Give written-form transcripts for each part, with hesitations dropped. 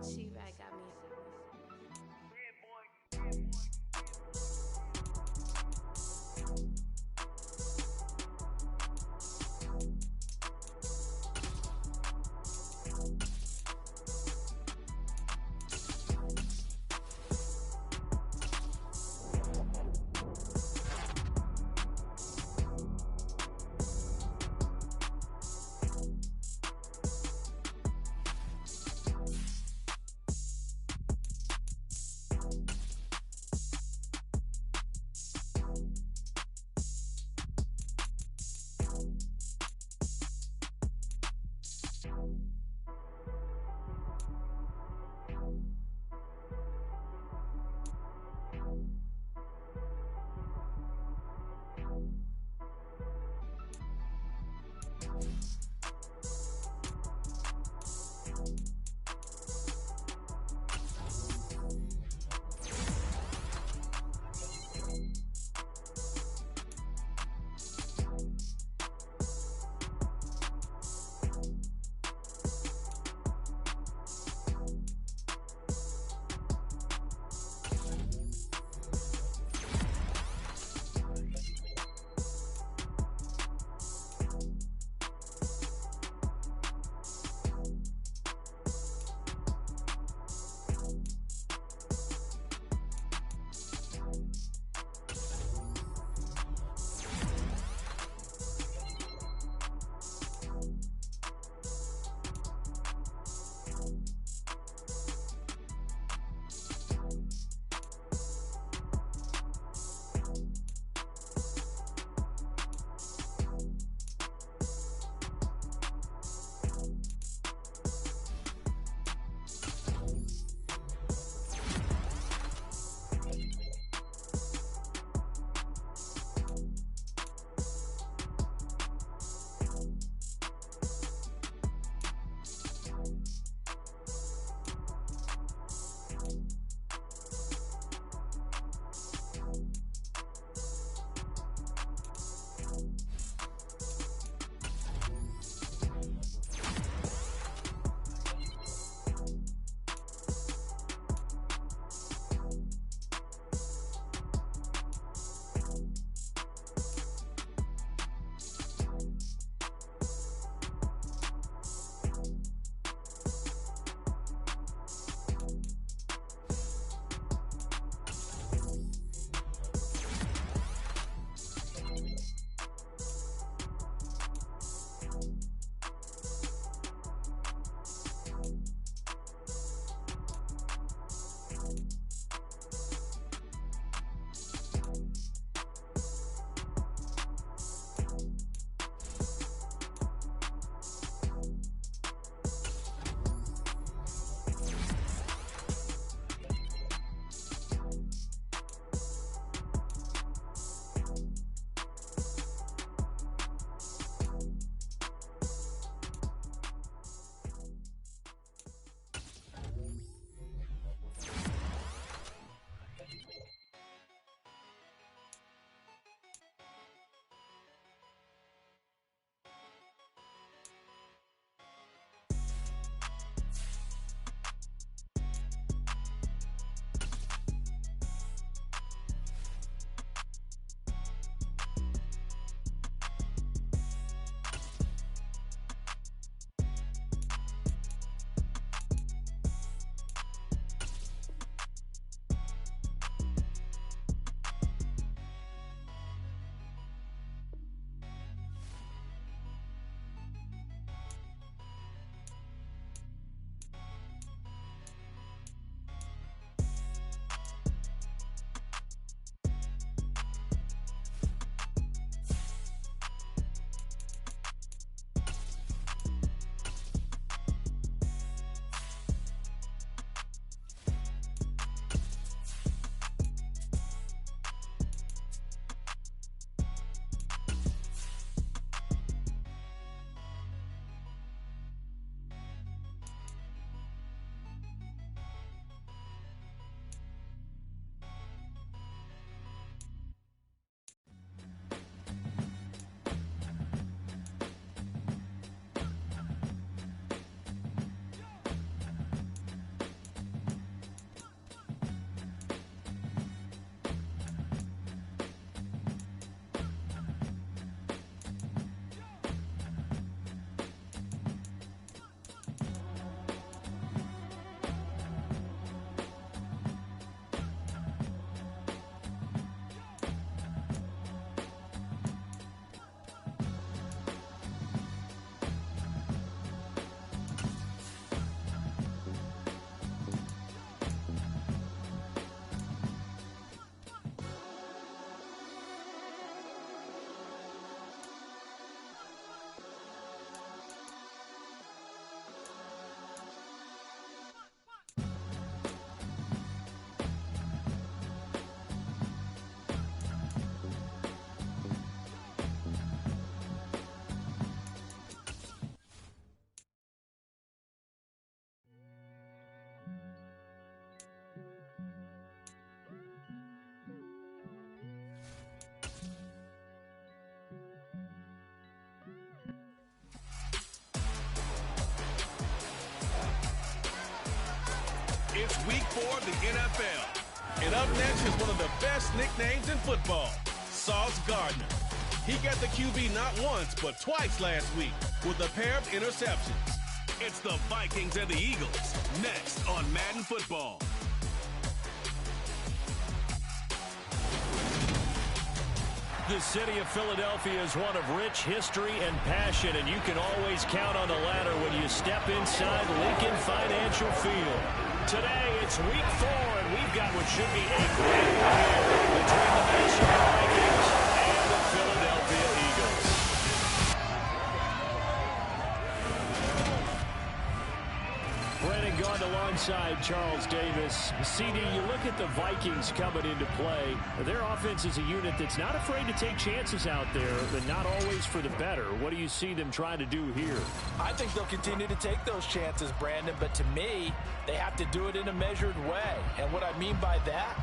She-Bag got me. It's week 4 of the NFL. And up next is one of the best nicknames in football, Sauce Gardner. He got the QB not once, but twice last week with a pair of interceptions. It's the Vikings and the Eagles, next on Madden Football. The city of Philadelphia is one of rich history and passion, and you can always count on the latter when you step inside Lincoln Financial Field. Today, it's week 4, and we've got what should be a great game between the Minnesota Vikings and the Philadelphia Eagles. Brandon Gaughan alongside Charles Davis. CD, you look at the Vikings coming into play. Their offense is a unit that's not afraid to take chances out there, but not always for the better. What do you see them trying to do here? I think they'll continue to take those chances, Brandon, but to me, they have to do it in a measured way. And what I mean by that,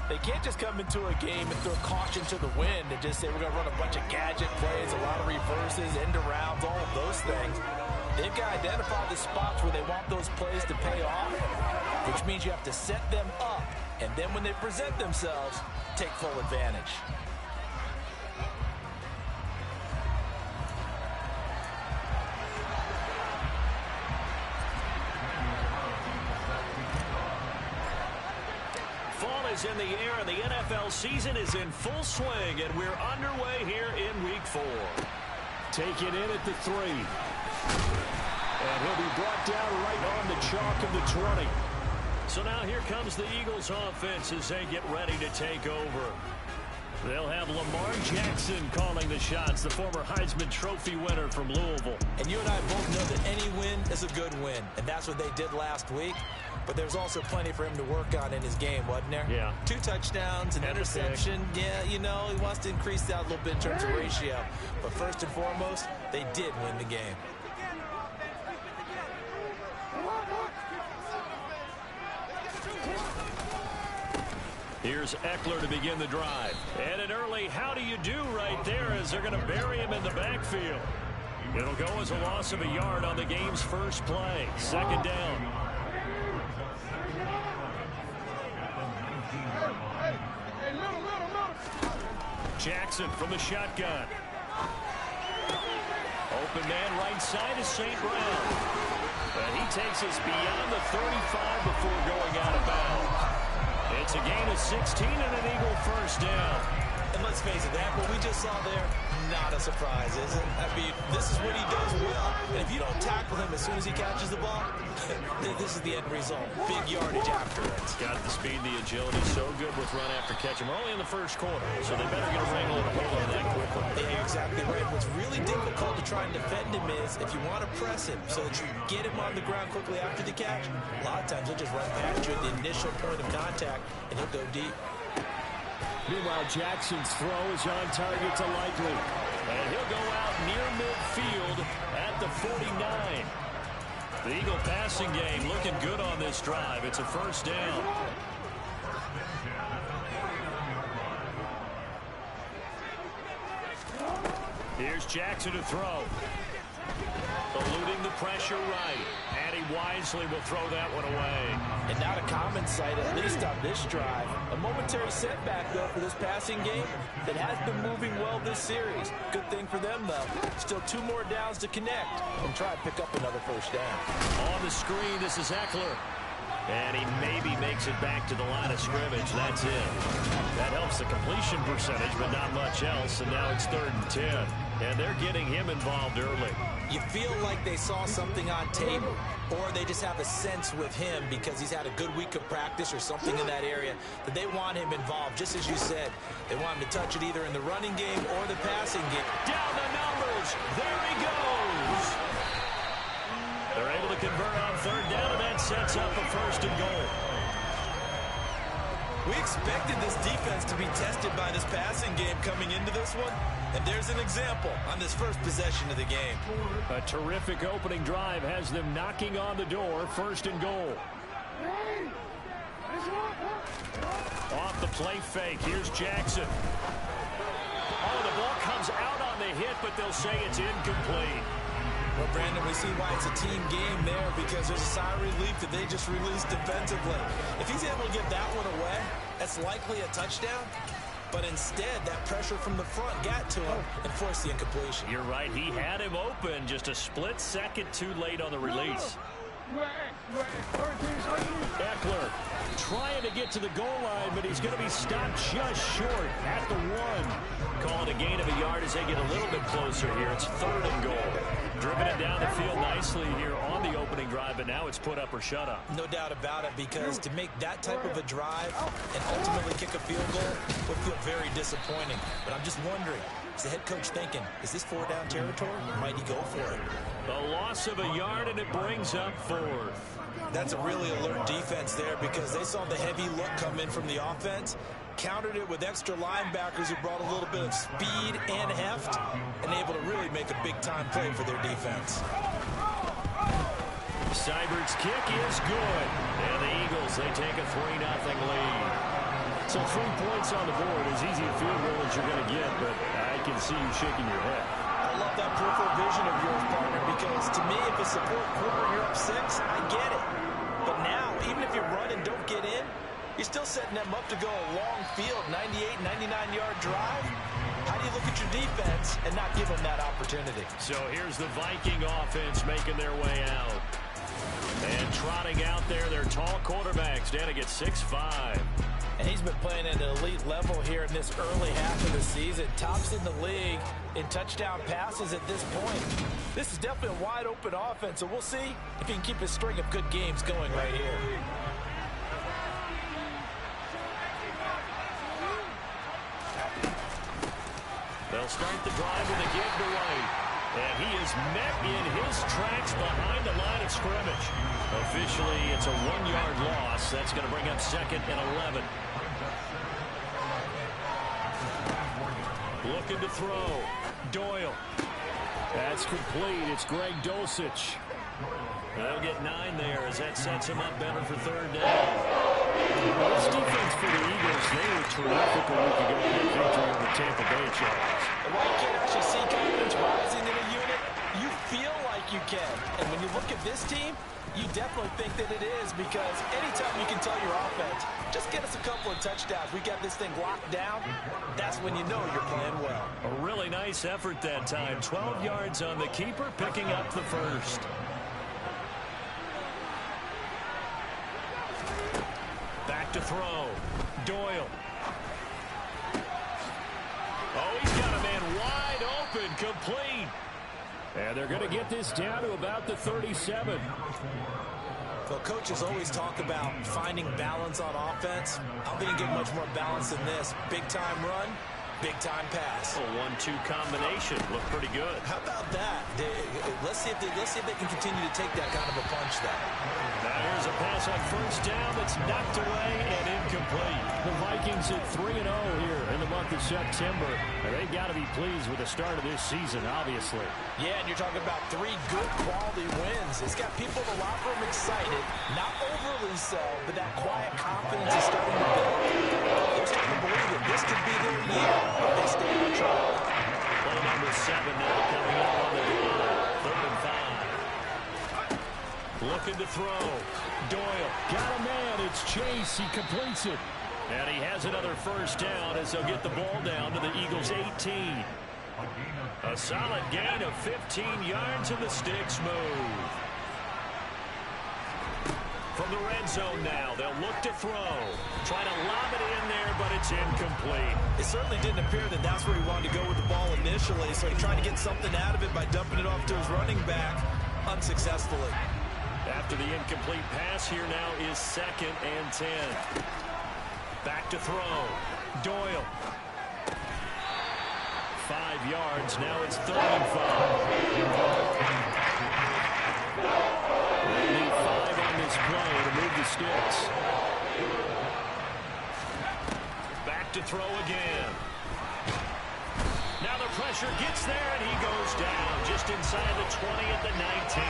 they can't just come into a game and throw caution to the wind and just say we're going to run a bunch of gadget plays, a lot of reverses, end arounds, all of those things. They've got to identify the spots where they want those plays to pay off, which means you have to set them up, and then when they present themselves, take full advantage. Fall is in the air, and the NFL season is in full swing, and we're underway here in week 4. Take it in at the 3. And he'll be brought down right on the chalk of the 20. So now here comes the Eagles offense as they get ready to take over. They'll have Lamar Jackson calling the shots, the former Heisman Trophy winner from Louisville. And you and I both know that any win is a good win, and that's what they did last week. But there's also plenty for him to work on in his game, wasn't there? Yeah. 2 touchdowns, an interception. Yeah, you know, he wants to increase that a little bit in terms of ratio. But first and foremost, they did win the game. Here's Eckler to begin the drive. And an early how do you do right there as they're going to bury him in the backfield. It'll go as a loss of a yard on the game's first play. Second down. Jackson from the shotgun. Open man right side is St. Brown. And he takes us beyond the 35 before going out of bounds. It's a gain of 16 and an Eagle first down. And let's face it, that what we just saw there, not a surprise, is it? I mean, this is what he does well. And if you don't tackle him as soon as he catches the ball, this is the end result. Big yardage after it. Got the speed, the agility, so good with run after catch. We're only in the first quarter, so they better get a wrangle and a hold on that quickly. Yeah, exactly right. What's really difficult to try and defend him is if you want to press him so that you get him on the ground quickly after the catch, a lot of times he'll just run past you at the initial point of contact, and he'll go deep. Meanwhile, Jackson's throw is on target to Likely. And he'll go out near midfield at the 49. The Eagle passing game looking good on this drive. It's a first down. Here's Jackson to throw. Eluding the pressure right. And he wisely will throw that one away. And not a common sight, at least on this drive. A momentary setback, though, for this passing game that has been moving well this series. Good thing for them, though. Still 2 more downs to connect and try to pick up another first down. On the screen, this is Eckler. And he maybe makes it back to the line of scrimmage. That's it. That helps the completion percentage, but not much else. And now it's 3rd and 10. And they're getting him involved early. You feel like they saw something on tape, or they just have a sense with him because he's had a good week of practice or something in that area that they want him involved. Just as you said, they want him to touch it either in the running game or the passing game. Down the numbers. There he goes. They're able to convert on 3rd down, and that sets up a 1st and goal. We expected this defense to be tested by this passing game coming into this one, and there's an example on this first possession of the game. A terrific opening drive has them knocking on the door. 1st and goal. Off the play fake. Here's Jackson. Oh, the ball comes out on the hit, but they'll say it's incomplete. Well, Brandon, we see why it's a team game there because there's a sigh of relief that they just released defensively. If he's able to get that one away, that's likely a touchdown. But instead, that pressure from the front got to him and forced the incompletion. You're right. He had him open just a split second too late on the release. Eckler trying to get to the goal line, but he's going to be stopped just short at the 1. Calling a gain of a yard as they get a little bit closer here. It's 3rd and goal. Driven it down the field nicely here on the opening drive, but now it's put up or shut up. No doubt about it, because to make that type of a drive and ultimately kick a field goal would feel very disappointing. But I'm just wondering, is the head coach thinking, is this 4-down territory, or might he go for it? The loss of a yard, and it brings up 4th. That's a really alert defense there because they saw the heavy look come in from the offense, countered it with extra linebackers who brought a little bit of speed and heft, and able to really make a big-time play for their defense. Seibert's kick is good, and the Eagles, they take a 3-0 lead. So 3 points on the board, as easy a field goal as you're going to get, but I can see you shaking your head. I love that peripheral vision of yours, partner, because to me, if it's the 4th quarter, you're up 6, I get it. But now, even if you run and don't get in, you're still setting them up to go a long field, 98, 99-yard drive. How do you look at your defense and not give them that opportunity? So here's the Viking offense making their way out. And trotting out there, their tall quarterbacks. Danny gets 6'5". And he's been playing at an elite level here in this early half of the season. Tops in the league in touchdown passes at this point. This is definitely a wide-open offense, so we'll see if he can keep his string of good games going right here. They'll start the drive with a give to White. And he is met in his tracks behind the line of scrimmage. Officially, it's a 1-yard loss. That's going to bring up 2nd and 11. Looking to throw. Doyle. That's complete. It's Greg Dulcich. They'll get 9 there as that sets him up better for 3rd down. This defense for the Eagles, they were terrific a week ago in that victory over Tampa Bay Chargers. And while you can't actually see confidence rising in a unit, you feel like you can. And when you look at this team, you definitely think that it is, because anytime you can tell your offense, just get us a couple of touchdowns, we got this thing locked down, that's when you know you're playing well. A really nice effort that time. 12 yards on the keeper, picking up the 1st. Back to throw. Doyle. Oh, he's got a man wide open, complete. And they're going to get this down to about the 37. Well, coaches always talk about finding balance on offense. I don't think you get much more balance than this. Big-time run, big-time pass. A 1-2 combination. Looked pretty good. How about that? Let's see if they can continue to take that kind of a punch there. Now here's a pass on 1st down that's knocked away and incomplete. The Vikings at 3-0 here in the month of September. They've got to be pleased with the start of this season, obviously. Yeah, and you're talking about 3 good quality wins. It's got people in the locker room excited, not overly so, but that quiet confidence is starting to build. They're starting to believe that this could be their year if they stay on track. Play number 7 now coming up on the drive. 3rd and 5. Looking to throw. Doyle. Got a man. It's Chase. He completes it. And he has another 1st down as they'll get the ball down to the Eagles' 18. A solid gain of 15 yards and the sticks move. From the red zone now, they'll look to throw. Trying to lob it in there, but it's incomplete. It certainly didn't appear that that's where he wanted to go with the ball initially, so he tried to get something out of it by dumping it off to his running back unsuccessfully. After the incomplete pass, here now is 2nd and 10. Back to throw. Doyle. 5 yards. Now it's 3rd and 5. They need 5 on this play to move the sticks. Back to throw again. Now the pressure gets there, and he goes down just inside the 20 at the 19.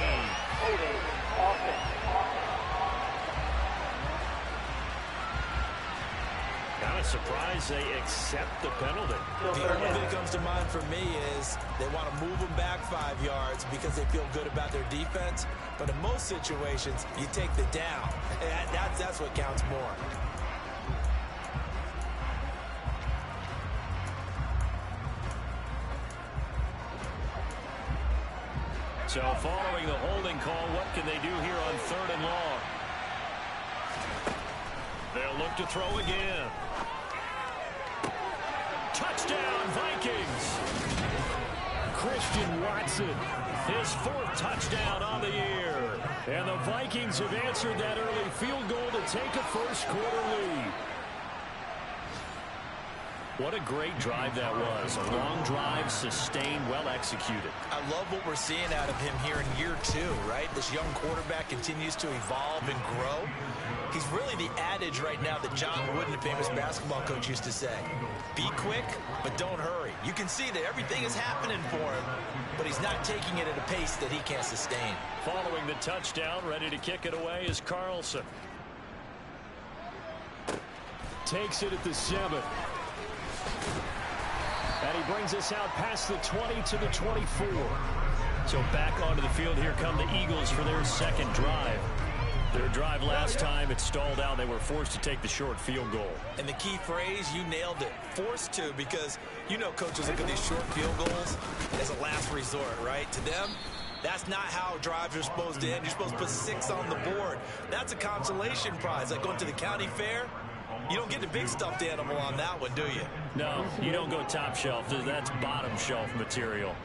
Now a surprised they accept the penalty. The only thing that comes to mind for me is they want to move them back 5 yards because they feel good about their defense. But in most situations, you take the down. That's what counts more. So following the holding call, what can they do here on 3rd and long? They'll look to throw again. Touchdown, Vikings! Christian Watson, his 4th touchdown on the year. And the Vikings have answered that early field goal to take a first-quarter lead. What a great drive that was. A long drive, sustained, well executed. I love what we're seeing out of him here in year 2, right? This young quarterback continues to evolve and grow. He's really the adage right now that John Wooden, a famous basketball coach, used to say. Be quick, but don't hurry. You can see that everything is happening for him, but he's not taking it at a pace that he can't sustain. Following the touchdown, ready to kick it away is Carlson. Takes it at the 7. And he brings us out past the 20 to the 24. So back onto the field, here come the Eagles for their 2nd drive. Their drive last time, it stalled out. They were forced to take the short field goal. And the key phrase, you nailed it. Forced to, because you know coaches look at these short field goals as a last resort, right? To them, that's not how drives are supposed to end. You're supposed to put 6 on the board. That's a consolation prize. Like going to the county fair, you don't get the big stuffed animal on that one, do you? No, you don't go top shelf. That's bottom shelf material.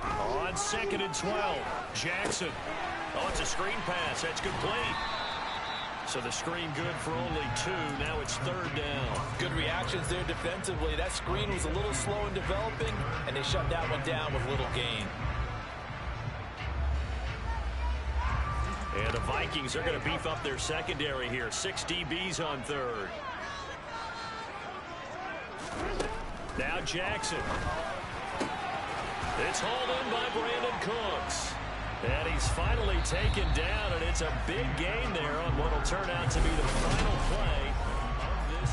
On 2nd and 12, Jackson. Oh, it's a screen pass. That's complete. So the screen good for only 2. Now it's 3rd down. Good reactions there defensively. That screen was a little slow in developing, and they shut that one down with little gain. And the Vikings are going to beef up their secondary here. 6 DBs on 3rd. Now Jackson. It's hauled in by Brandon Cooks. And he's finally taken down, and it's a big gain there on what will turn out to be the final play of this.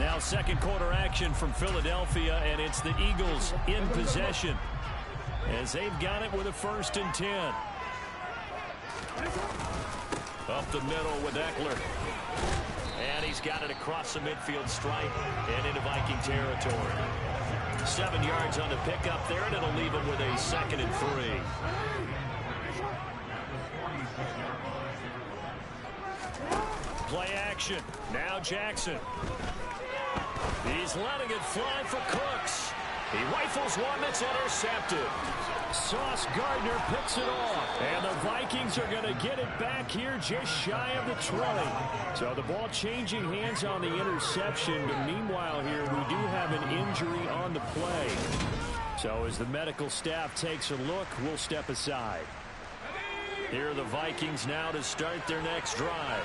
Now 2nd quarter action from Philadelphia, and it's the Eagles in possession as they've got it with a 1st and 10. Up the middle with Eckler. And he's got it across the midfield stripe and into Viking territory. 7 yards on the pickup there, and it'll leave him with a 2nd and 3. Play action. Now Jackson. He's letting it fly for Cooks. He rifles one that's intercepted. Sauce Gardner picks it off. And the Vikings are going to get it back here just shy of the 20. So the ball changing hands on the interception. But meanwhile here, we do have an injury on the play. So as the medical staff takes a look, we'll step aside. Here are the Vikings now to start their next drive.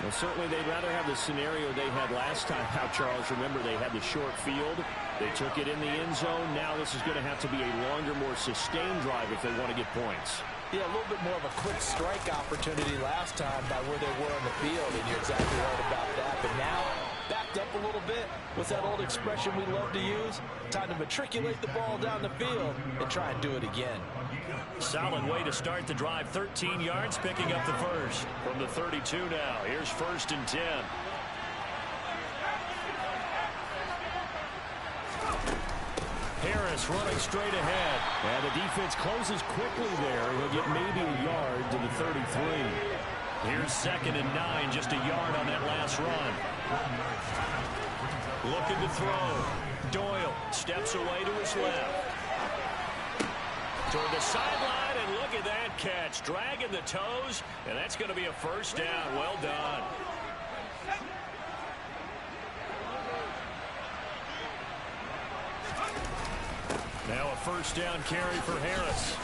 Well, certainly they'd rather have the scenario they had last time out, Charles. Remember, they had the short field. They took it in the end zone. Now this is going to have to be a longer, more sustained drive if they want to get points. Yeah, a little bit more of a quick strike opportunity last time by where they were on the field, and you're exactly right about that. But now, backed up a little bit. What's that old expression we love to use? Time to matriculate the ball down the field and try and do it again. Solid way to start the drive. 13 yards, picking up the first. From the 32 now. Here's 1st and 10. Harris running straight ahead. And the defense closes quickly there. He'll get maybe a yard to the 33. Here's 2nd and 9, just a yard on that last run. Looking to throw. Doyle steps away to his left. Toward the sideline, and look at that catch. Dragging the toes, and that's going to be a 1st down. Well done. Now a 1st down carry for Harris.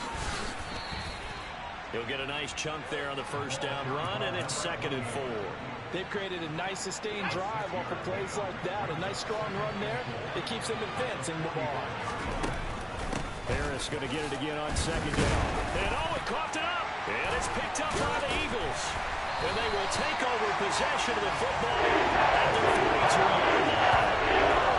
He'll get a nice chunk there on the 1st down run, and it's 2nd and 4. They've created a nice sustained drive off of plays like that. A nice strong run there. It keeps them advancing the ball. Harris going to get it again on 2nd down. And oh, it coughed it up. And it's picked up by the Eagles. And they will take over possession of the football at the 42-yard line.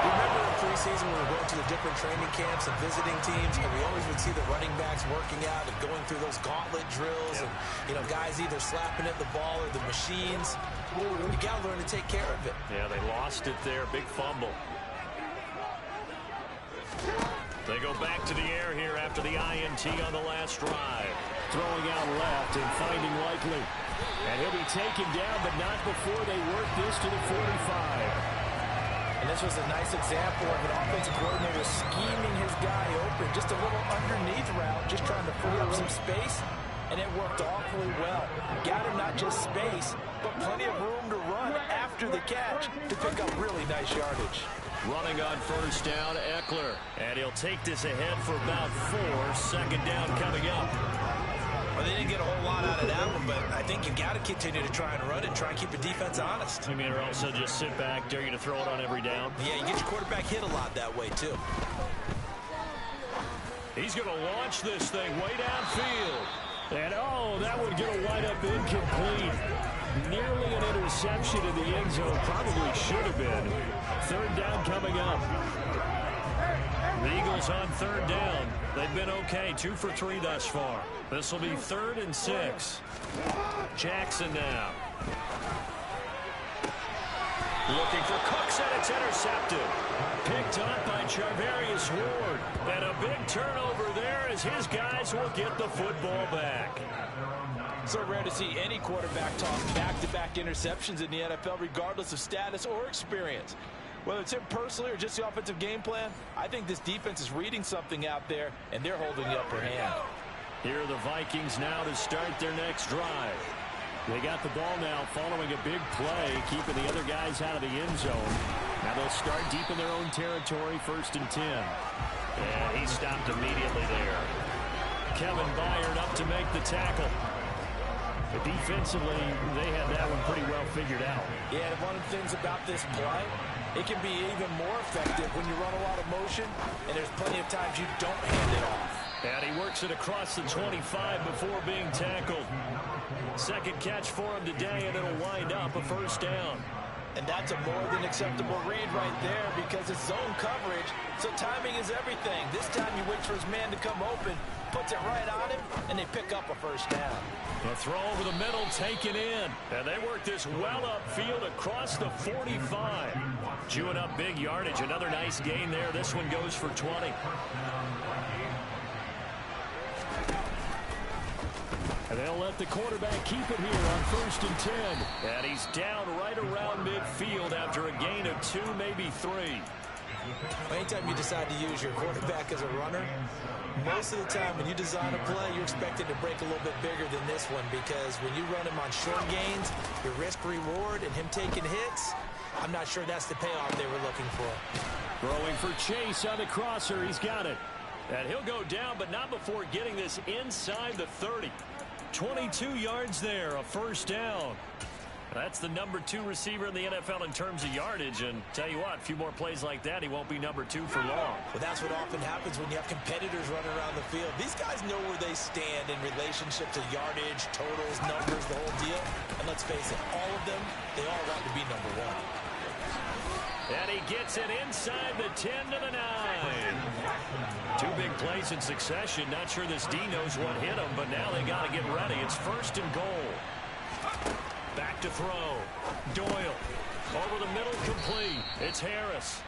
Remember in preseason when we were going to the different training camps and visiting teams, and we always would see the running backs working out and going through those gauntlet drills, and guys either slapping at the ball or the machines. You got to learn to take care of it. Yeah, they lost it there. Big fumble. They go back to the air here after the INT on the last drive. Throwing out left and finding Likely. And he'll be taken down, but not before they work this to the 45. And this was a nice example of an offensive coordinator scheming his guy open. Just a little underneath route, just trying to free up some space. And it worked awfully well. Got him not just space, but plenty of room to run after the catch to pick up really nice yardage. Running on first down, Eckler. And he'll take this ahead for about 4. Second down coming up. Well, they didn't get a whole lot out of that one, but I think you've got to continue to try and run and try and keep the defense honest. You mean, or also just sit back, dare you to throw it on every down? Yeah, you get your quarterback hit a lot that way, too. He's going to launch this thing way downfield. And, that would get a wind-up incomplete. Nearly an interception in the end zone. Probably should have been. Third down coming up. The Eagles on third down. They've been okay, 2 for 3 thus far. This will be 3rd and 6. Jackson now. Looking for Cooks, and it's intercepted. Picked up by Charvarius Ward. And a big turnover there as his guys will get the football back. So rare to see any quarterback toss back-to-back interceptions in the NFL, regardless of status or experience. Whether it's him personally or just the offensive game plan, I think this defense is reading something out there, and they're holding the upper hand. Here are the Vikings now to start their next drive. They got the ball now following a big play, keeping the other guys out of the end zone. Now they'll start deep in their own territory, 1st and 10. And he stopped immediately there. Kevin Byard up to make the tackle. But defensively, they had that one pretty well figured out. Yeah, and one of the things about this play, it can be even more effective when you run a lot of motion, and there's plenty of times you don't hand it off. And he works it across the 25 before being tackled. Second catch for him today, and it'll wind up a first down. And that's a more than acceptable read right there because it's zone coverage, so timing is everything. This time he waits for his man to come open, puts it right on him, and they pick up a first down. A throw over the middle taken in. And they work this well upfield across the 45. Chewing up big yardage. Another nice gain there. This one goes for 20. And they'll let the quarterback keep it here on 1st and 10. And he's down right around midfield after a gain of 2, maybe 3. Anytime you decide to use your quarterback as a runner, most of the time when you design a play, you're expected to break a little bit bigger than this one because when you run him on short gains, your risk-reward and him taking hits, I'm not sure that's the payoff they were looking for. Throwing for Chase on the crosser. He's got it. And he'll go down, but not before getting this inside the 30. 22 yards there, a first down. That's the number 2 receiver in the NFL in terms of yardage. And tell you what, a few more plays like that, he won't be number 2 for long. Well, that's what often happens when you have competitors running around the field. These guys know where they stand in relationship to yardage, totals, numbers, the whole deal. And let's face it, all of them, they all want to be number 1. And he gets it inside the 10 to the 9. 2 big plays in succession. Not sure this D knows what hit him, but now they got to get ready. It's 1st and goal. Back to throw. Doyle. Over the middle, complete. It's Harris.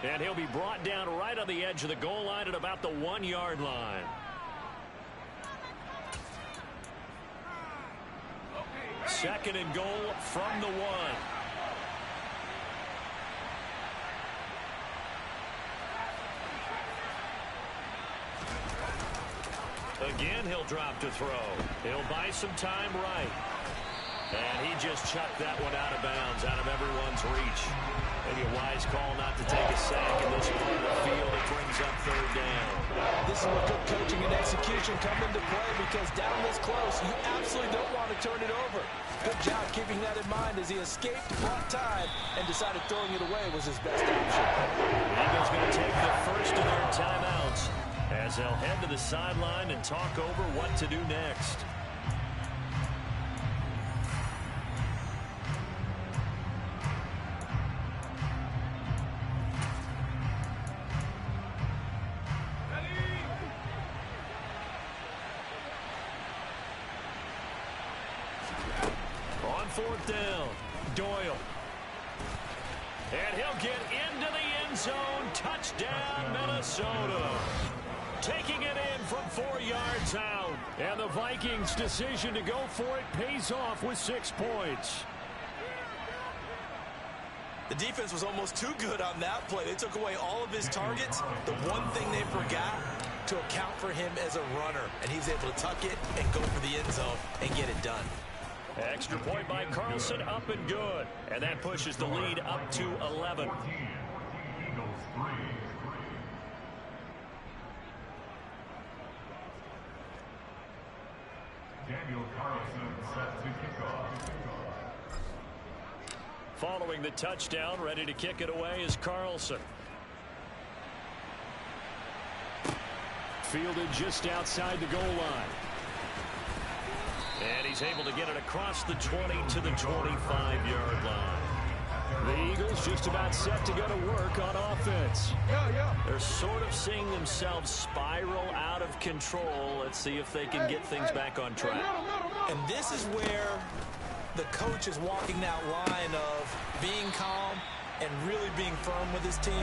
And he'll be brought down right on the edge of the goal line at about the 1-yard line. Second and goal from the 1. Again, he'll drop to throw. He'll buy some time right. And he just chucked that one out of bounds, out of everyone's reach. Maybe a wise call not to take a sack in this part of the field. It brings up 3rd down. This is where good coaching and execution come into play because down this close, you absolutely don't want to turn it over. Good job keeping that in mind as he escaped, bought time, and decided throwing it away was his best option. The Eagles going to take the first of their timeouts as they'll head to the sideline and talk over what to do next. 4th down. Doyle. And he'll get into the end zone. Touchdown, Minnesota. Taking it in from 4 yards out. And the Vikings' decision to go for it pays off with 6 points. The defense was almost too good on that play. They took away all of his targets. The one thing they forgot, to account for him as a runner. And he's able to tuck it and go for the end zone and get it done. Extra point by Carlson, up and good. And that pushes the lead up to 11. Daniel Carlson set to kick off. Following the touchdown, ready to kick it away is Carlson. Fielded just outside the goal line. And he's able to get it across the 20 to the 25-yard line. The Eagles just about set to go to work on offense. They're sort of seeing themselves spiral out of control. Let's see if they can get things back on track. And this is where the coach is walking that line of being calm and really being firm with his team.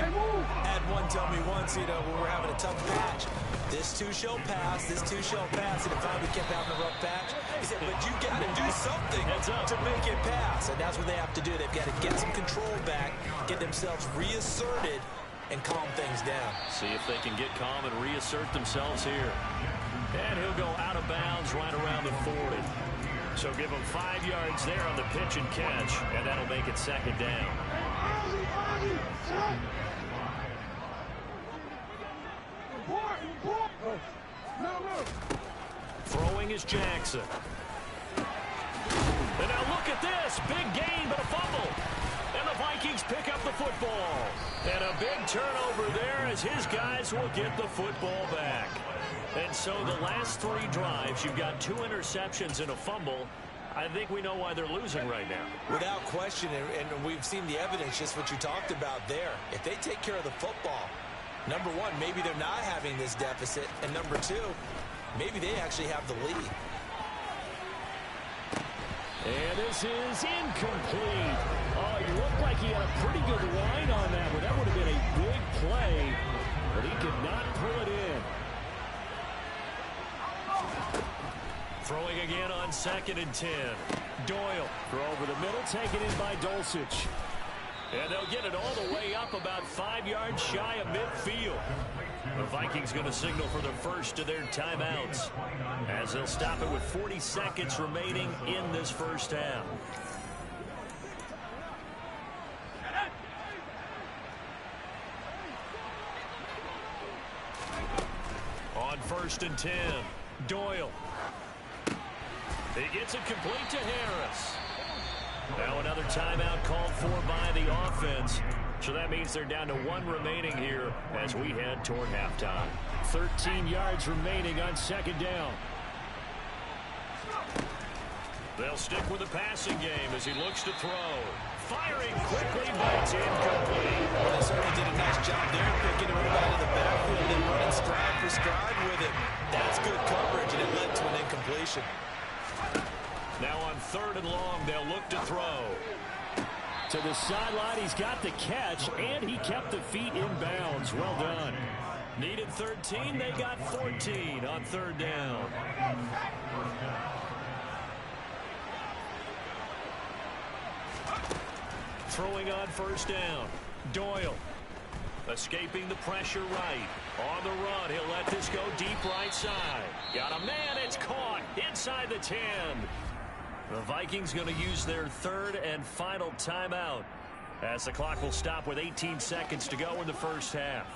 Had one tell me once, when we're having a tough patch, this too shall pass, this too shall pass, and if we kept having a rough patch, he said, but you got to do something to make it pass, and that's what they have to do. They've got to get some control back, get themselves reasserted, and calm things down. See if they can get calm and reassert themselves here. And he'll go out of bounds right around the 40. So give him 5 yards there on the pitch and catch, and that'll make it 2nd down. Throwing is Jackson. And now look at this. Big gain, but a fumble. And the Vikings pick up the football. And a big turnover there as his guys will get the football back. And so the last 3 drives, you've got 2 interceptions and a fumble. I think we know why they're losing right now. Without question, and we've seen the evidence, just what you talked about there. If they take care of the football, number one, maybe they're not having this deficit. And number 2, maybe they actually have the lead. And this is incomplete. Oh, he looked like he had a pretty good line on that one. That would have been a big play, but he could not pull it in. Throwing again on 2nd and 10. Doyle, throw over the middle, taken in by Dulcich. And they'll get it all the way up about 5 yards shy of midfield. The Vikings going to signal for the first of their timeouts, as they'll stop it with 40 seconds remaining in this first half. On 1st and 10, Doyle. He gets it complete to Harris. Now another timeout called for by the offense. So that means they're down to 1 remaining here as we head toward halftime. 13 yards remaining on 2nd down. They'll stick with the passing game as he looks to throw. Firing quickly, but it's incomplete. Well, they certainly did a nice job there, picking him up out of the backfield and running stride for stride with it. That's good coverage, and it led to an incompletion. Now on 3rd and long, they'll look to throw. To the sideline, he's got the catch, and he kept the feet in bounds. Well done. Needed 13, they got 14 on 3rd down. Throwing on 1st down. Doyle. Escaping the pressure right. On the run, he'll let this go deep right side. Got a man, it's caught inside the 10. The Vikings going to use their 3rd and final timeout, as the clock will stop with 18 seconds to go in the first half.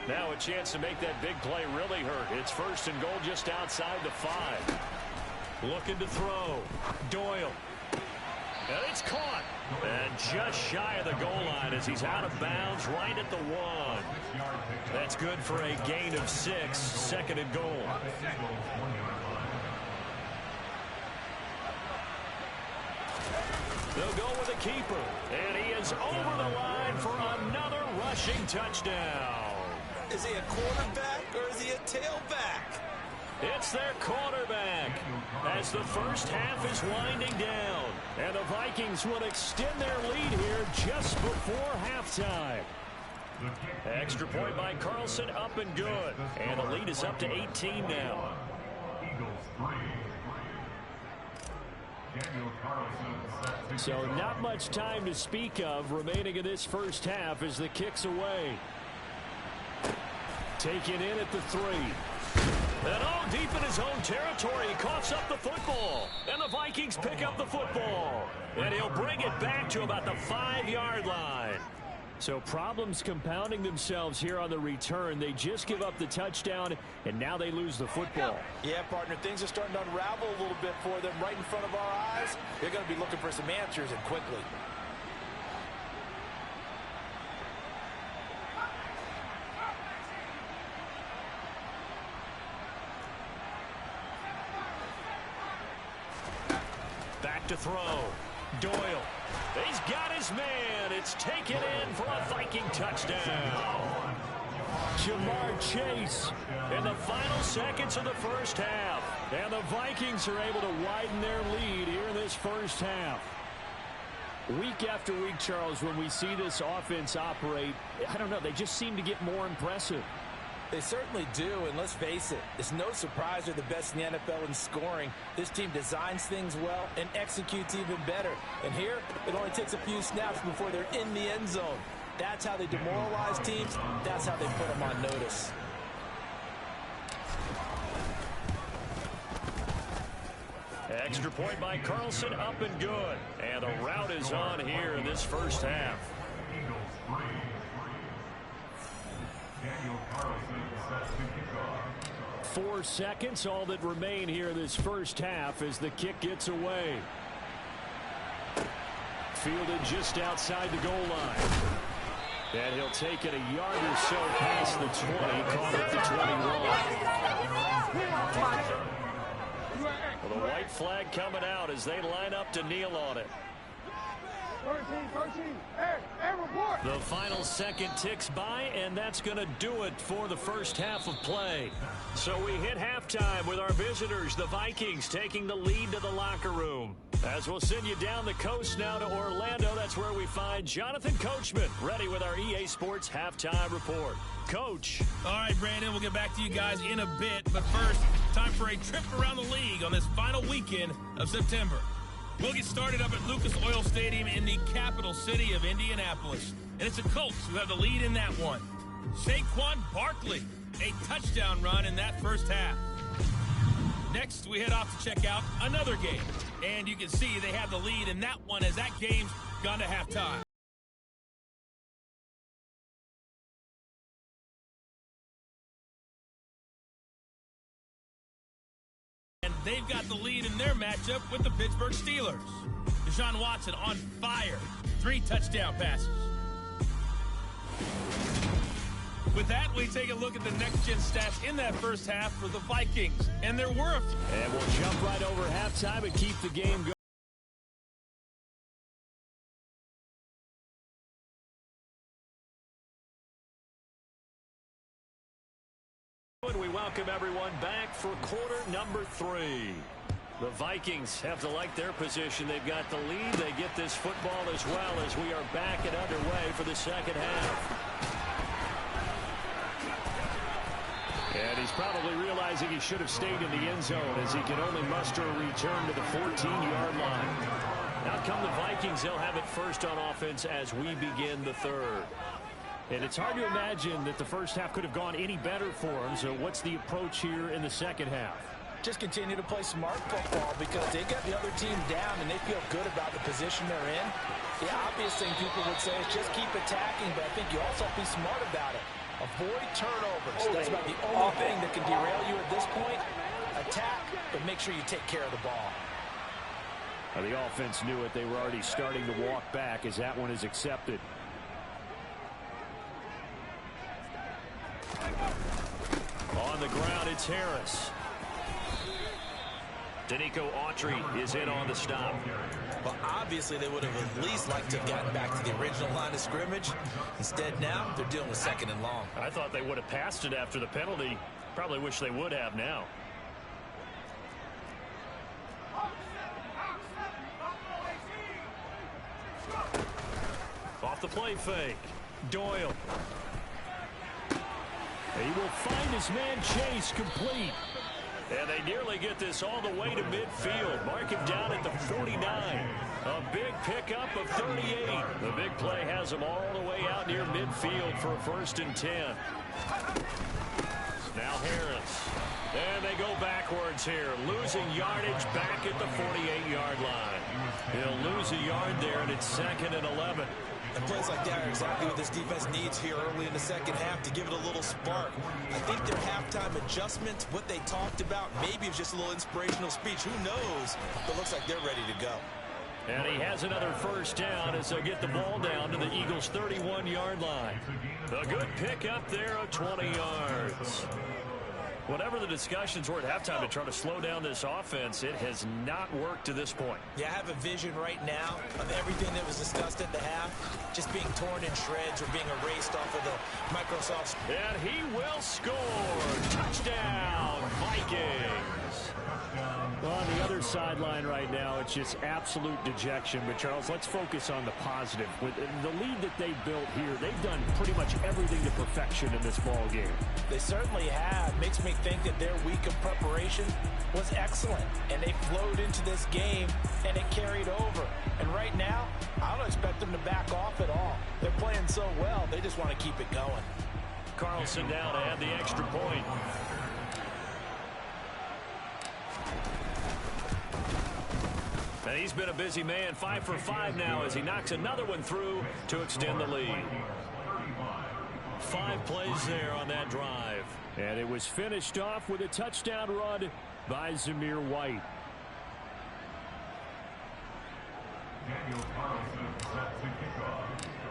Now a chance to make that big play really hurt. It's 1st and goal just outside the 5. Looking to throw. Doyle. And it's caught. And just shy of the goal line as he's out of bounds right at the 1. That's good for a gain of 6. 2nd and goal. They'll go with a keeper. And he is over the line for another rushing touchdown. Is he a quarterback or is he a tailback? It's their quarterback as the first half is winding down. And the Vikings will extend their lead here just before halftime. Extra point by Carlson, up and good. And the lead is up to 18 now. So not much time to speak of remaining in this first half as the kick's away. Taken in at the 3. And all deep in his own territory, he coughs up the football. And the Vikings pick up the football. And he'll bring it back to about the 5-yard line. So problems compounding themselves here on the return. They just give up the touchdown, and now they lose the football. Yeah, partner, things are starting to unravel a little bit for them right in front of our eyes. They're going to be looking for some answers, and quickly. Back to throw. Doyle. He's got his man. It's taken in for a Viking touchdown. Jamar Chase in the final seconds of the first half. And the Vikings are able to widen their lead here in this first half. Week after week, Charles, when we see this offense operate, I don't know, they just seem to get more impressive. They certainly do, and let's face it, it's no surprise they're the best in the NFL in scoring. This team designs things well and executes even better. And here, it only takes a few snaps before they're in the end zone. That's how they demoralize teams. That's how they put them on notice. Extra point by Carlson, up and good. And the route is on here in this first half. 4 seconds, all that remain here in this first half as the kick gets away. Fielded just outside the goal line. And he'll take it a yard or so past the 20, call it the 21. Well, the white flag coming out as they line up to kneel on it. 13, the final second ticks by, and that's going to do it for the first half of play. So we hit halftime with our visitors, the Vikings, taking the lead to the locker room. As we'll send you down the coast now to Orlando, that's where we find Jonathan Coachman, ready with our EA Sports halftime report. Coach. All right, Brandon, we'll get back to you guys in a bit, but first, time for a trip around the league on this final weekend of September. We'll get started up at Lucas Oil Stadium in the capital city of Indianapolis. And it's the Colts who have the lead in that one. Saquon Barkley, a touchdown run in that first half. Next, we head off to check out another game. And you can see they have the lead in that one as that game's gone to halftime. They've got the lead in their matchup with the Pittsburgh Steelers. Deshaun Watson on fire. 3 touchdown passes. With that, we take a look at the next-gen stats in that first half for the Vikings. And there were a few. And we'll jump right over halftime and keep the game going. We welcome everyone back for quarter number 3. The Vikings have to like their position. They've got the lead. They get this football as well as we are back and underway for the second half. And he's probably realizing he should have stayed in the end zone as he can only muster a return to the 14-yard line. Now come the Vikings. They'll have it first on offense as we begin the third. And it's hard to imagine that the first half could have gone any better for them. So what's the approach here in the second half? Just continue to play smart football because they got the other team down and they feel good about the position they're in. The obvious thing people would say is just keep attacking, but I think you also have to be smart about it. Avoid turnovers. That's about the only thing that can derail you at this point. Attack, but make sure you take care of the ball. Well, the offense knew it. They were already starting to walk back as that one is accepted. On the ground, it's Harris. Danico Autry is in on the stop. Well, obviously, they would have at least liked to have gotten back to the original line of scrimmage. Instead, now, they're dealing with 2nd and long. I thought they would have passed it after the penalty. Probably wish they would have now. Off the play fake. Doyle. He will find his man Chase complete. And they nearly get this all the way to midfield. Mark him down at the 49. A big pickup of 38. The big play has him all the way out near midfield for a 1st and 10. Now Harris. And they go backwards here. Losing yardage back at the 48-yard line. He'll lose a yard there, and it's 2nd and 11. And plays like that are exactly what this defense needs here early in the second half to give it a little spark. I think their halftime adjustment, what they talked about, maybe it was just a little inspirational speech. Who knows? But looks like they're ready to go. And he has another 1st down as they get the ball down to the Eagles' 31-yard line. A good pickup there of 20 yards. Whatever the discussions were at halftime to try to slow down this offense, it has not worked to this point. Yeah, I have a vision right now of everything that was discussed at the half just being torn in shreds or being erased off of the Microsoft. And he will score. Touchdown, Vikings. Well, on the other sideline right now, it's just absolute dejection. But, Charles, let's focus on the positive. With the lead that they built here, they've done pretty much everything to perfection in this ball game. They certainly have. Makes me think that their week of preparation was excellent. And they flowed into this game, and it carried over. And right now, I don't expect them to back off at all. They're playing so well, they just want to keep it going. Carlson down to add the extra point. And he's been a busy man, 5 for 5 now as he knocks another one through to extend the lead. 5 plays there on that drive. And it was finished off with a touchdown run by Zamir White.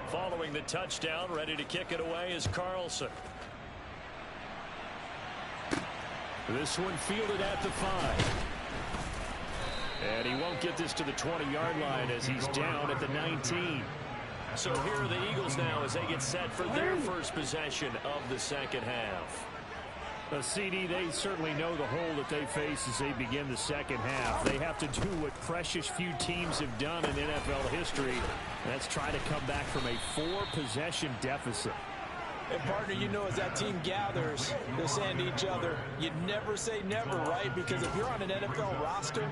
Following the touchdown, ready to kick it away is Carlson. This one fielded at the 5. And he won't get this to the 20-yard line as he's down at the 19. So here are the Eagles now as they get set for their first possession of the second half. CD, they certainly know the hole that they face as they begin the second half. They have to do what precious few teams have done in NFL history. That's try to come back from a 4-possession deficit. And, partner, you know, as that team gathers, they're saying to each other, you never say never, right? Because if you're on an NFL roster,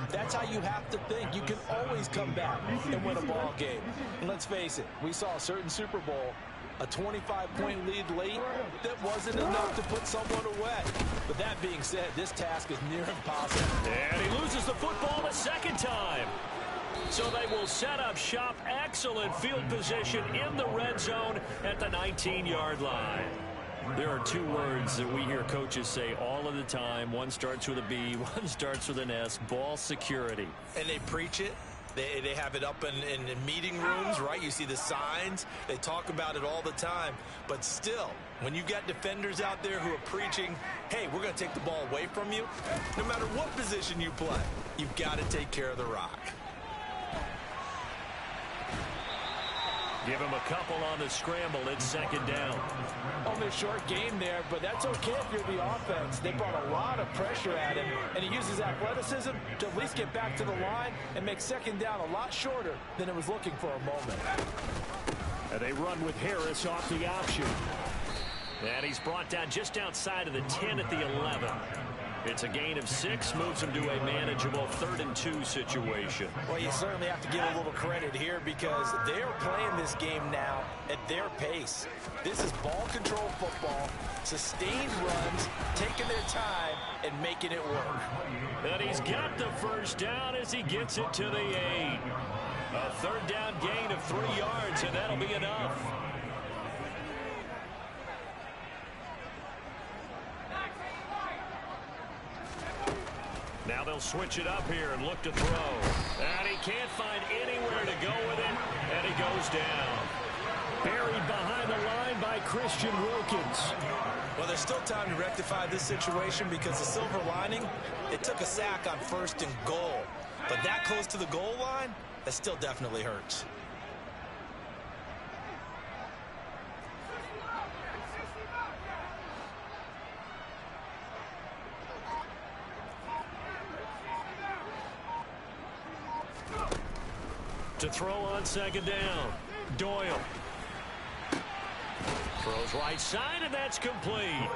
that's how you have to think. You can always come back and win a ball game. And let's face it, we saw a certain Super Bowl, a 25-point lead late, that wasn't enough to put someone away. But that being said, this task is near impossible. And he loses the football a second time. So they will set up shop. Excellent field position in the red zone at the 19-yard line. There are 2 words that we hear coaches say all of the time. One starts with a B, one starts with an S. Ball security. And they preach it. They have it up in meeting rooms, right? You see the signs. They talk about it all the time. But still, when you got defenders out there who are preaching, hey, we're going to take the ball away from you, no matter what position you play, you've got to take care of the rock. Give him a couple on the scramble. It's second down. Only a short game there, but that's okay if you're the offense. They brought a lot of pressure at him, and he uses athleticism to at least get back to the line and make second down a lot shorter than it was looking for a moment. And they run with Harris off the option. And he's brought down just outside of the 10 at the 11. It's a gain of 6, moves him to a manageable 3rd and 2 situation. Well, you certainly have to give a little credit here because they're playing this game now at their pace. This is ball control football, sustained runs, taking their time, and making it work. And he's got the first down as he gets it to the 8. A 3rd down gain of 3 yards, and that'll be enough. Now they'll switch it up here and look to throw. And he can't find anywhere to go with it, and he goes down. Buried behind the line by Christian Wilkins. Well, there's still time to rectify this situation because the silver lining, it took a sack on 1st and goal. But that close to the goal line, that still definitely hurts. To throw on second down. Doyle. Throws right side, and that's complete.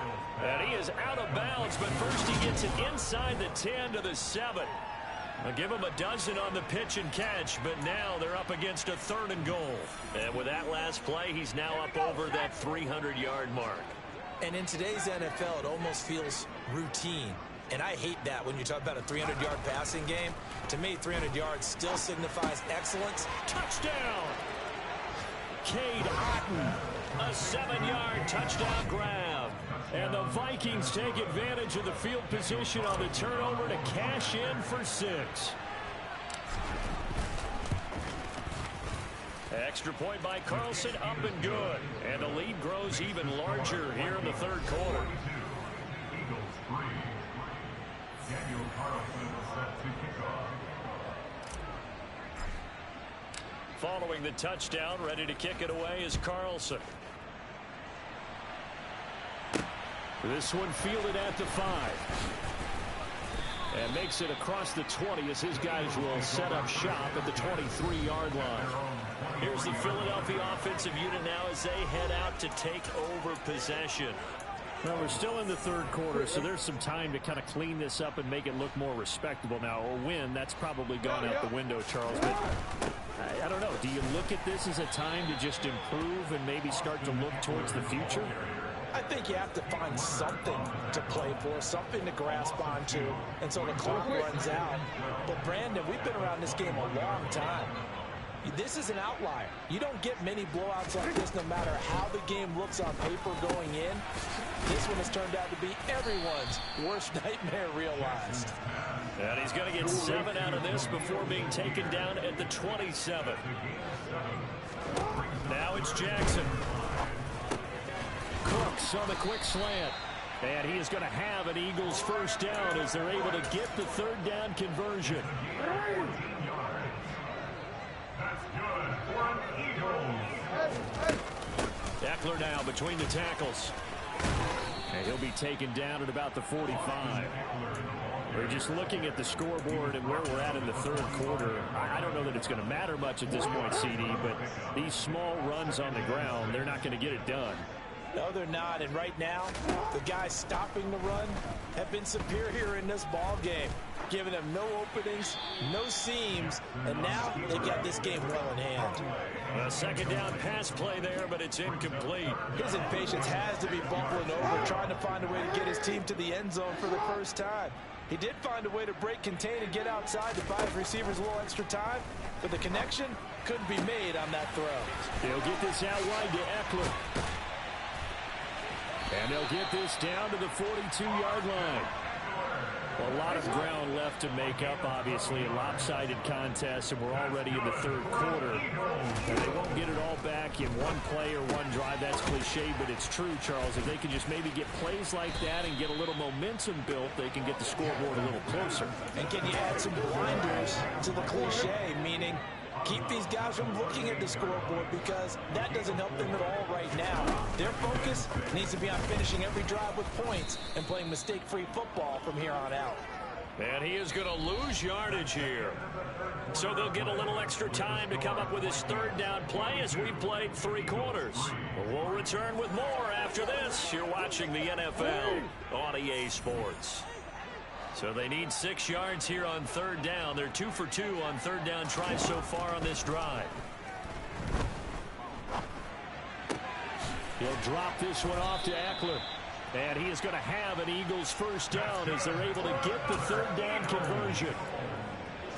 And he is out of bounds, but first he gets it inside the 10 to the 7. I'll give him a dozen on the pitch and catch, but now they're up against a 3rd and goal. And with that last play, he's now up over that 300-yard mark. And in today's NFL, it almost feels routine. And I hate that when you talk about a 300-yard passing game. To me, 300 yards still signifies excellence. Touchdown! Cade Otton, a 7-yard touchdown grab. And the Vikings take advantage of the field position on the turnover to cash in for 6. Extra point by Carlson, up and good. And the lead grows even larger here in the 3rd quarter. Eagles 3. Daniel Carlson set to kick off. Following the touchdown, ready to kick it away is Carlson. This one fielded at the 5. And makes it across the 20 as his guys will set up shop at the 23-yard line. Here's the Philadelphia offensive unit now as they head out to take over possession. Well, we're still in the 3rd quarter, so there's some time to kind of clean this up and make it look more respectable. Now, a win, that's probably gone out the window, Charles. But I don't know. Do you look at this as a time to just improve and maybe start to look towards the future? I think you have to find something to play for, something to grasp onto until the clock runs out. But, Brandon, we've been around this game a long time. This is an outlier. You don't get many blowouts like this no matter how the game looks on paper going in. This one has turned out to be everyone's worst nightmare realized. And he's going to get 7 out of this before being taken down at the 27. Now it's Jackson. Cooks on the quick slant. And he is going to have an Eagles first down as they're able to get the 3rd down conversion. Eckler now between the tackles. And he'll be taken down at about the 45. We're just looking at the scoreboard and where we're at in the 3rd quarter. I don't know that it's going to matter much at this point, CD, but these small runs on the ground, they're not going to get it done. No, they're not. And right now, the guys stopping the run have been superior in this ball game, giving them no openings, no seams, and now they've got this game well in hand. A 2nd down pass play there, but it's incomplete. His impatience has to be bubbling over, trying to find a way to get his team to the end zone for the first time. He did find a way to break, contain, and get outside to buy his receivers a little extra time, but the connection couldn't be made on that throw. They'll get this out wide to Eckler. And they'll get this down to the 42-yard line. A lot of ground left to make up, obviously, a lopsided contest, and we're already in the 3rd quarter. And they won't get it all back in one play or one drive. That's cliche, but it's true, Charles. If they can just maybe get plays like that and get a little momentum built, they can get the scoreboard a little closer. And can you add some blinders to the cliche, meaning keep these guys from looking at the scoreboard, because that doesn't help them at all right now. Their focus needs to be on finishing every drive with points and playing mistake-free football from here on out. And he is going to lose yardage here. So they'll get a little extra time to come up with his 3rd down play as we played 3 quarters. We'll return with more after this. You're watching the NFL on EA Sports. So they need 6 yards here on 3rd down. They're 2 for 2 on 3rd down tries so far on this drive. He'll drop this one off to Eckler. And he is going to have an Eagles first down as they're able to get the 3rd down conversion.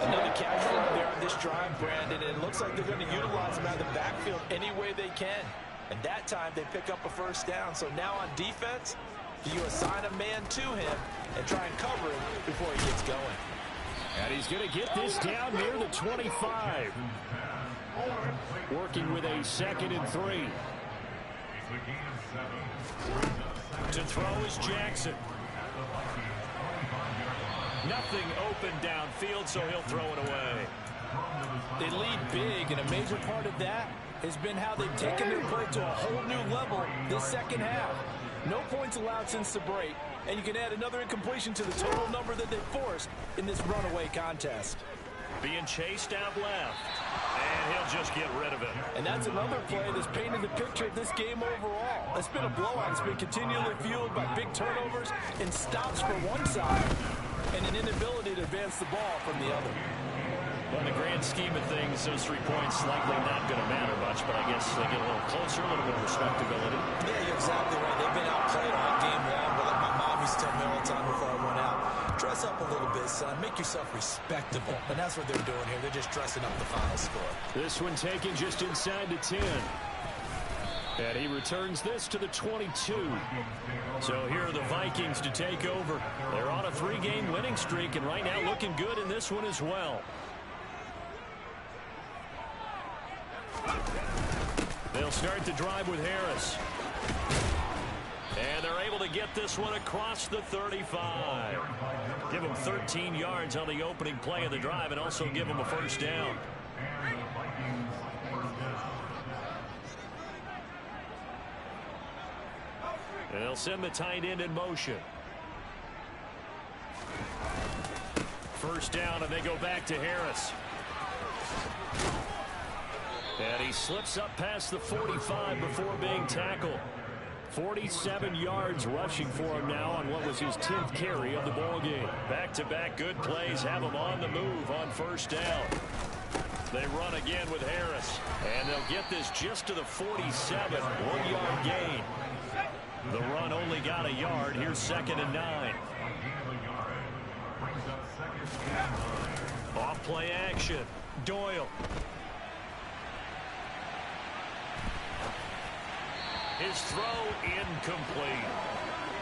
Another casualty there on this drive, Brandon, and it looks like they're going to utilize him out of the backfield any way they can. And that time they pick up a first down. So now on defense, you assign a man to him and try and cover him before he gets going. And he's going to get this down near the 25. Working with a 2nd and 3. To throw is Jackson. Nothing open downfield, so he'll throw it away. They lead big, and a major part of that has been how they've taken their play to a whole new level this 2nd half. No points allowed since the break, and you can add another incompletion to the total number that they forced in this runaway contest. Being chased out left. And he'll just get rid of it. And that's another play that's painted the picture of this game overall. It's been a blowout. It's been continually fueled by big turnovers and stops for one side and an inability to advance the ball from the other. Well, in the grand scheme of things, those 3 points likely not going to matter much, but I guess they get a little closer, a little more respectability. Yeah, you're exactly right. They've been outplayed all game long, but like my mom used to tell me all the time before I went out, dress up a little bit, son. Make yourself respectable. And that's what they're doing here. They're just dressing up the final score. This one taken just inside the 10. And he returns this to the 22. So here are the Vikings to take over. They're on a 3-game winning streak, and right now looking good in this one as well. They'll start the drive with Harris. And they're able to get this one across the 35. Give them 13 yards on the opening play of the drive and also give them a first down. And they'll send the tight end in motion. First down, and they go back to Harris. And he slips up past the 45 before being tackled. 47 yards rushing for him now on what was his 10th carry of the ballgame. Back-to-back good plays have him on the move on first down. They run again with Harris. And they'll get this just to the 47. 1-yard gain. The run only got a yard. Here's 2nd and 9. Off play action. Doyle. His throw incomplete.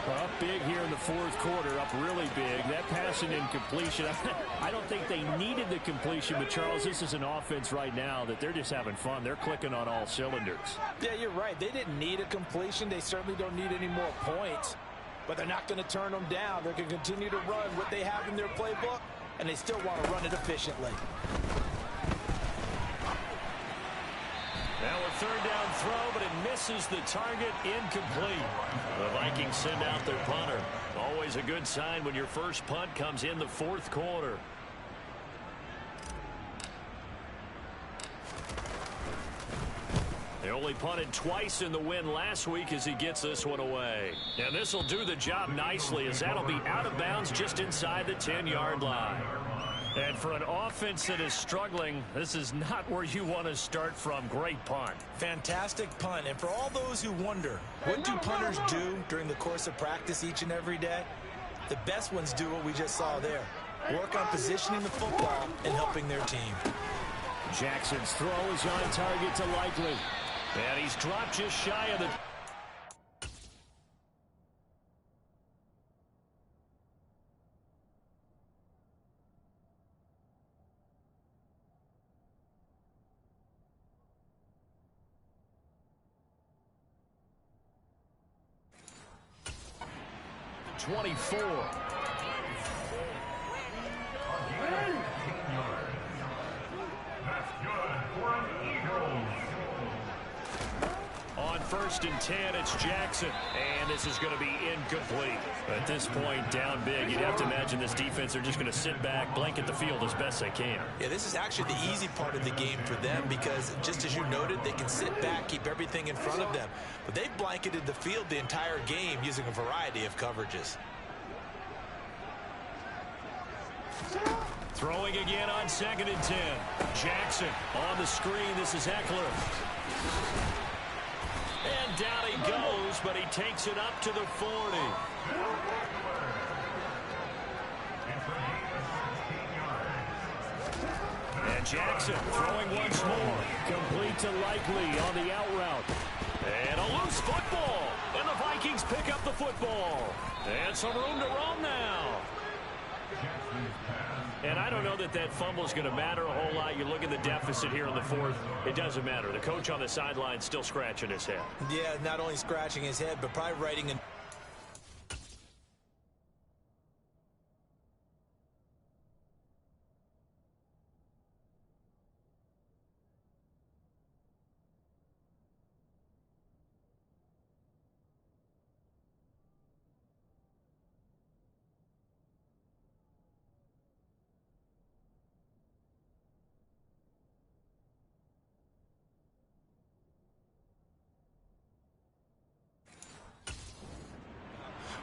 Up big here in the 4th quarter, up really big. That pass and incompletion. I don't think they needed the completion, but Charles, this is an offense right now that they're just having fun. They're clicking on all cylinders. Yeah, you're right. They didn't need a completion. They certainly don't need any more points, but they're not going to turn them down. They're going to continue to run what they have in their playbook, and they still want to run it efficiently. Now a 3rd down throw, but it misses the target, incomplete. The Vikings send out their punter. Always a good sign when your first punt comes in the 4th quarter. They only punted twice in the win last week as he gets this one away. And this will do the job nicely as that'll be out of bounds just inside the 10-yard line. And for an offense that is struggling, this is not where you want to start from. Great punt. Fantastic punt. And for all those who wonder, what do punters do during the course of practice each and every day? The best ones do what we just saw there. Work on positioning the football and helping their team. Jackson's throw is on target to Likely. And he's dropped just shy of the... ...24. On 1st and 10, it's Jackson. And this is going to be incomplete. At this point, down big, you'd have to imagine this defense are just going to sit back, blanket the field as best they can. Yeah, this is actually the easy part of the game for them because, just as you noted, they can sit back, keep everything in front of them. But they've blanketed the field the entire game using a variety of coverages. Throwing again on 2nd and 10. Jackson on the screen. This is Eckler. And down he goes, but he takes it up to the 40. And Jackson throwing once more. Complete to Likely on the out route. And a loose football. And the Vikings pick up the football. And some room to roam now. And I don't know that that fumble is going to matter a whole lot. You look at the deficit here in the 4th. It doesn't matter. The coach on the sideline still scratching his head. Yeah, not only scratching his head, but probably writing an...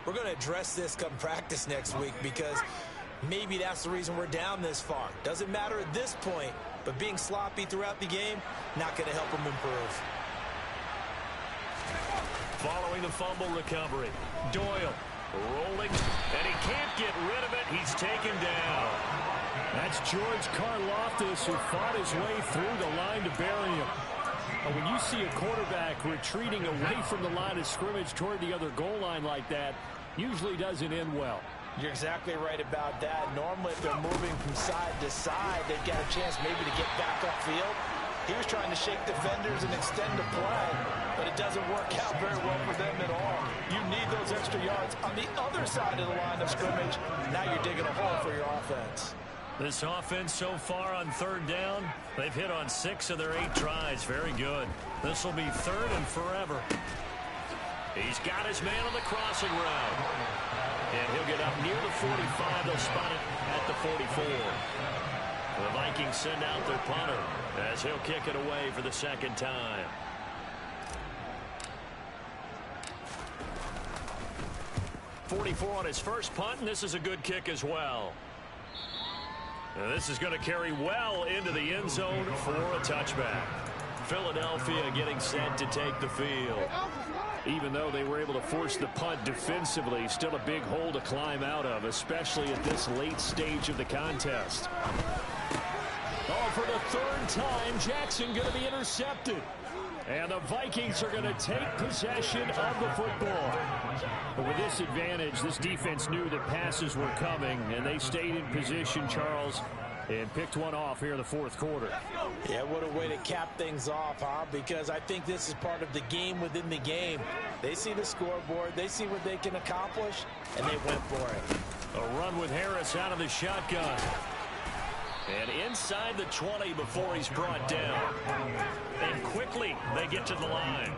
we're going to address this come practice next week because maybe that's the reason we're down this far. Doesn't matter at this point, but being sloppy throughout the game, not going to help them improve. Following the fumble recovery, Doyle rolling, and he can't get rid of it. He's taken down. That's George Karlaftis, who fought his way through the line to bury him. When you see a quarterback retreating away from the line of scrimmage toward the other goal line like that, usually doesn't end well. You're exactly right about that. Normally, if they're moving from side to side, they've got a chance maybe to get back upfield. He was trying to shake defenders and extend the play, but it doesn't work out very well for them at all. You need those extra yards on the other side of the line of scrimmage. Now you're digging a hole for your offense. This offense so far on third down, they've hit on 6 of their 8 tries. Very good. This will be 3rd and forever. He's got his man on the crossing route. And he'll get up near the 45. They'll spot it at the 44. The Vikings send out their punter as he'll kick it away for the second time. .44 on his first punt, and this is a good kick as well. And this is going to carry well into the end zone for a touchback. Philadelphia getting set to take the field. Even though they were able to force the punt defensively, still a big hole to climb out of, especially at this late stage of the contest. Oh, for the 3rd time, Jackson going to be intercepted. And the Vikings are going to take possession of the football. But with this advantage, this defense knew that passes were coming, and they stayed in position, Charles, and picked one off here in the 4th quarter. Yeah, what a way to cap things off, huh? Because I think this is part of the game within the game. They see the scoreboard, they see what they can accomplish, and they went for it. A run with Harris out of the shotgun. And inside the 20 before he's brought down. And quickly they get to the line.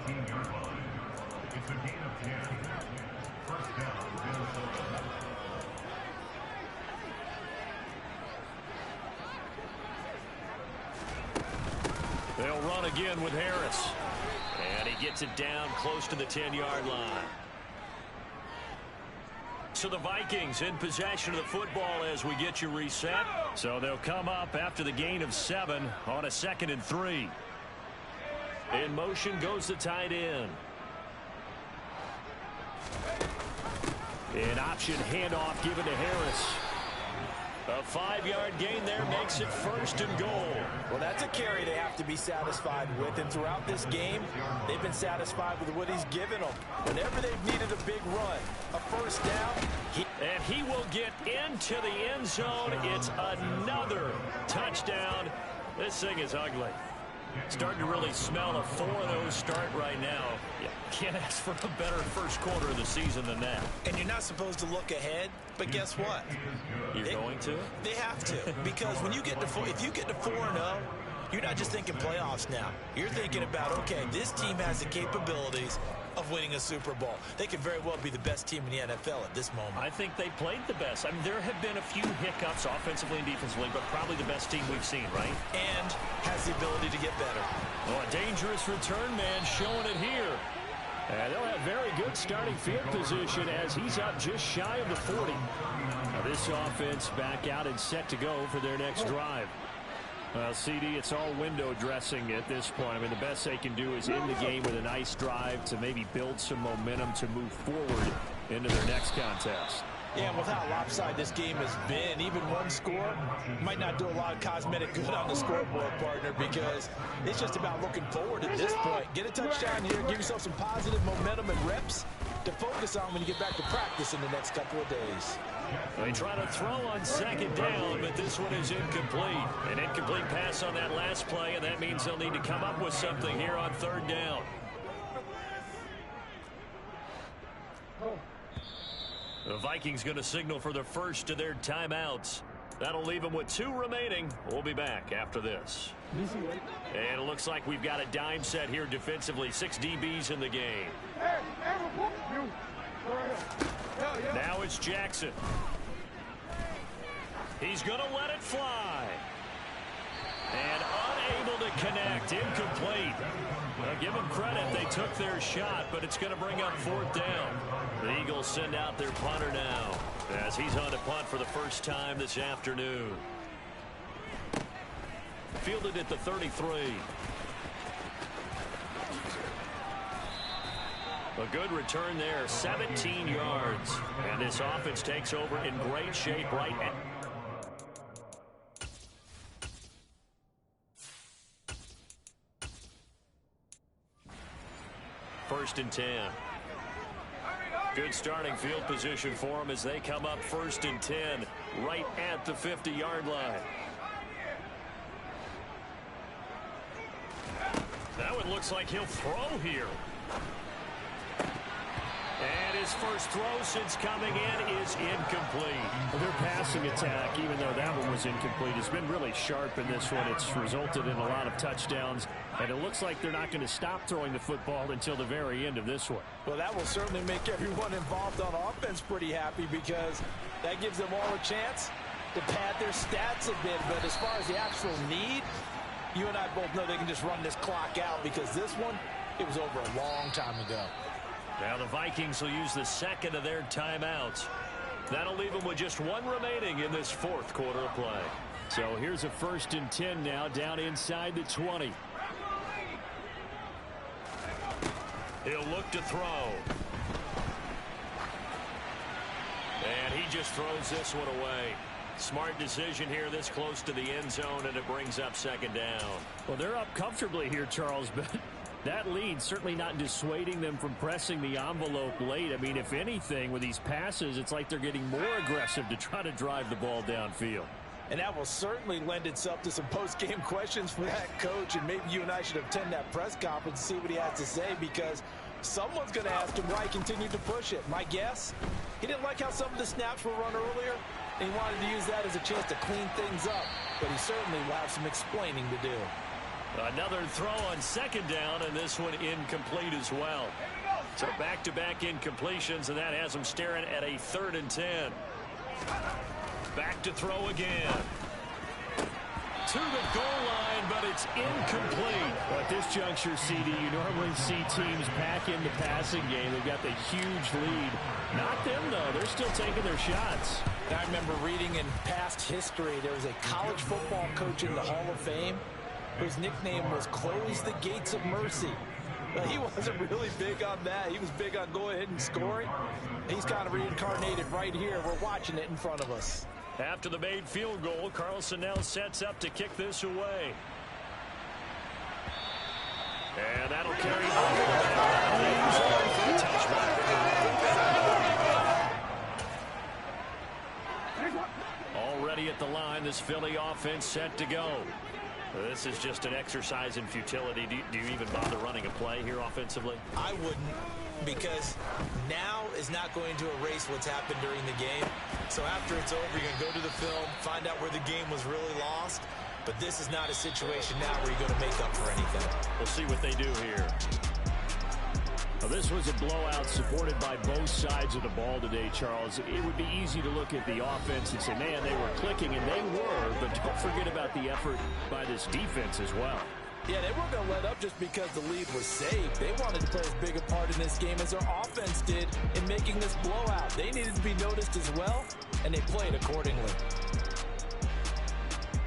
They'll run again with Harris. And he gets it down close to the 10-yard line. So the Vikings in possession of the football as we get you reset. So they'll come up after the gain of 7 on a 2nd and 3. In motion goes the tight end. An option handoff given to Harris. A 5-yard gain there makes it 1st and goal. Well, that's a carry they have to be satisfied with. And throughout this game, they've been satisfied with what he's given them. Whenever they've needed a big run, a 1st down. And he will get into the end zone. It's another touchdown. This thing is ugly. Starting to really smell a 4 of those start right now. You can't ask for a better first quarter of the season than that. And you're not supposed to look ahead, but guess what? You're going to? They have to, because when you get to if you get to 4-0, you're not just thinking playoffs now. You're thinking about, okay, this team has the capabilities of winning a Super Bowl. They could very well be the best team in the NFL at this moment. I think they played the best. I mean, there have been a few hiccups offensively and defensively, but probably the best team we've seen, right? And has the ability to get better. Oh, a dangerous return man showing it here. And they'll have very good starting field position as he's up just shy of the 40. Now this offense back out and set to go for their next drive. Well, CD, it's all window dressing at this point. I mean, the best they can do is end the game with a nice drive to maybe build some momentum to move forward into their next contest. Yeah, and with how lopsided this game has been, even one score might not do a lot of cosmetic good on the scoreboard, partner, because it's just about looking forward at this point. Get a touchdown here, give yourself some positive momentum and reps to focus on when you get back to practice in the next couple of days. They try to throw on 2nd down, but this one is incomplete. An incomplete pass on that last play, and that means they'll need to come up with something here on 3rd down. The Vikings going to signal for the first of their timeouts. That'll leave them with 2 remaining. We'll be back after this. And it looks like we've got a dime set here defensively. 6 DBs in the game. Now it's Jackson. He's going to let it fly. And unable to connect. Incomplete. Well, give them credit. They took their shot, but it's going to bring up 4th down. The Eagles send out their punter now as he's on to punt for the first time this afternoon. Fielded at the 33. A good return there, 17 yards. And this offense takes over in great shape right now. First and 10. Good starting field position for them as they come up 1st and 10 right at the 50-yard line. That one looks like he'll throw here. And his first throw since coming in is incomplete. Well, their passing attack, even though that one was incomplete, has been really sharp in this one. It's resulted in a lot of touchdowns, and it looks like they're not going to stop throwing the football until the very end of this one. Well, that will certainly make everyone involved on offense pretty happy because that gives them all a chance to pad their stats a bit. But as far as the actual need, you and I both know they can just run this clock out because this one, it was over a long time ago. Now the Vikings will use the second of their timeouts. That'll leave them with just one remaining in this 4th quarter of play. So here's a 1st and 10 now down inside the 20. He'll look to throw. And he just throws this one away. Smart decision here this close to the end zone, and it brings up 2nd down. Well, they're up comfortably here, Charles, but that lead certainly not dissuading them from pressing the envelope late. I mean, if anything, with these passes, it's like they're getting more aggressive to try to drive the ball downfield. And that will certainly lend itself to some post-game questions for that coach, and maybe you and I should attend that press conference and see what he has to say, because someone's going to ask him why he continued to push it. My guess, he didn't like how some of the snaps were run earlier, and he wanted to use that as a chance to clean things up, but he certainly will have some explaining to do. Another throw on 2nd down, and this one incomplete as well. So back-to-back incompletions, and that has them staring at a 3rd and 10. Back to throw again. To the goal line, but it's incomplete. Well, at this juncture, CD, you normally see teams pack in the passing game. They've got the huge lead. Not them, though. They're still taking their shots. I remember reading in past history, there was a college football coach in the Hall of Fame whose nickname was Close the Gates of Mercy. Well, he wasn't really big on that. He was big on go ahead and scoring. He's kind of reincarnated right here. We're watching it in front of us. After the made field goal, Carlson now sets up to kick this away. And that'll carry on. Touchback. Already at the line, this Philly offense set to go. This is just an exercise in futility. Do you even bother running a play here offensively? I wouldn't, because now is not going to erase what's happened during the game. So after it's over, you're going to go to the film, find out where the game was really lost. But this is not a situation now where you're going to make up for anything. We'll see what they do here. Well, this was a blowout supported by both sides of the ball today, Charles. It would be easy to look at the offense and say, man, they were clicking, and they were, but don't forget about the effort by this defense as well. Yeah, they weren't going to let up just because the lead was saved. They wanted to play as big a part in this game as their offense did in making this blowout. They needed to be noticed as well, and they played accordingly.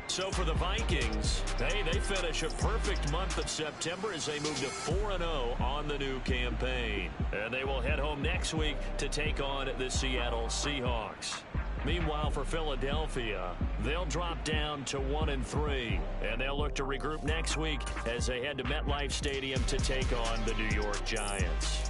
So for the Vikings, they finish a perfect month of September as they move to 4-0 on the new campaign. And they will head home next week to take on the Seattle Seahawks. Meanwhile, for Philadelphia, they'll drop down to 1-3, and they'll look to regroup next week as they head to MetLife Stadium to take on the New York Giants.